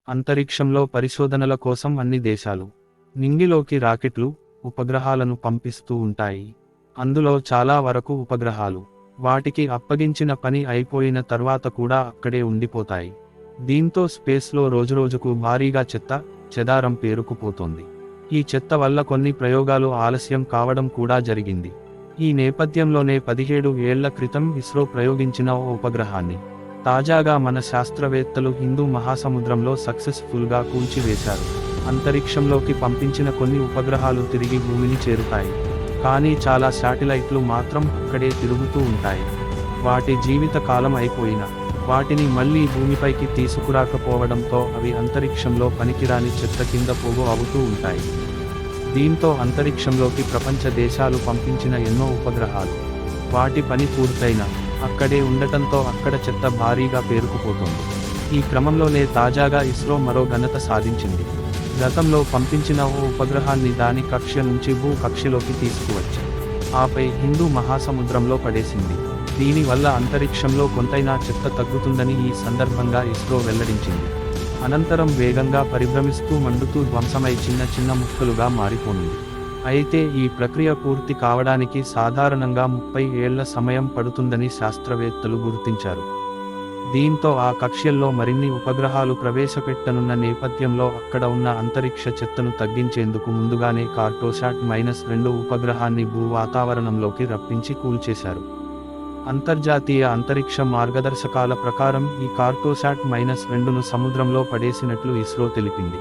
అంతరిక్షంలో పరిశోధనల కోసం అన్ని దేశాలు నింగిలోకి రాకెట్లు, ఉపగ్రహాలను పంపిస్తూ ఉంటాయి. అందులో చాలా వరకు ఉపగ్రహాలు వాటికి అప్పగించిన పని అయిపోయిన తర్వాత కూడా అక్కడే ఉండిపోతాయి. దీంతో స్పేస్లో రోజురోజుకు భారీగా చెత్త, చెదారం పేరుకుపోతోంది. ఈ చెత్త వల్ల కొన్ని ప్రయోగాలు ఆలస్యం కావడం కూడా జరిగింది. ఈ నేపథ్యంలోనే 17 ఏళ్ల క్రితం ఇస్రో ప్రయోగించిన ఓ ఉపగ్రహాన్ని తాజాగా మన శాస్త్రవేత్తలు హిందూ మహాసముద్రంలో సక్సెస్ఫుల్గా కూల్చివేశారు. అంతరిక్షంలోకి పంపించిన కొన్ని ఉపగ్రహాలు తిరిగి భూమిని చేరుతాయి. కానీ చాలా శాటిలైట్లు మాత్రం అక్కడే తిరుగుతూ ఉంటాయి. వాటి జీవిత కాలం అయిపోయినా వాటిని మళ్లీ భూమిపైకి తీసుకురాకపోవడంతో అవి అంతరిక్షంలో పనికిరాని చెత్త కింద పోగు అవుతూ ఉంటాయి. దీంతో అంతరిక్షంలోకి ప్రపంచ దేశాలు పంపించిన ఎన్నో ఉపగ్రహాలు వాటి పని పూర్తయినా అక్కడే ఉండటంతో అక్కడ చెత్త భారీగా పేరుకుపోతోంది. ఈ క్రమంలోనే తాజాగా ఇస్రో మరో ఘనత సాధించింది. గతంలో పంపించిన ఓ ఉపగ్రహాన్ని దాని కక్ష నుంచి భూ కక్షలోకి తీసుకువచ్చి ఆపై హిందూ మహాసముద్రంలో పడేసింది. దీనివల్ల అంతరిక్షంలో కొంతైనా చెత్త తగ్గుతుందని ఈ సందర్భంగా ఇస్రో వెల్లడించింది. అనంతరం వేగంగా పరిభ్రమిస్తూ మండుతూ ధ్వంసమై చిన్న చిన్న ముక్కలుగా మారిపోయింది. అయితే ఈ ప్రక్రియ పూర్తి కావడానికి సాధారణంగా 30 ఏళ్ల సమయం పడుతుందని శాస్త్రవేత్తలు గుర్తించారు. దీంతో ఆ కక్ష్యల్లో మరిన్ని ఉపగ్రహాలు ప్రవేశపెట్టనున్న నేపథ్యంలో అక్కడ ఉన్న అంతరిక్ష చెత్తను తగ్గించేందుకు ముందుగానే కార్టోశాట్-2 ఉపగ్రహాన్ని భూ వాతావరణంలోకి రప్పించి కూల్చేశారు. అంతర్జాతీయ అంతరిక్ష మార్గదర్శకాల ప్రకారం ఈ కార్టోశాట్-2ను సముద్రంలో పడేసినట్లు ఇస్రో తెలిపింది.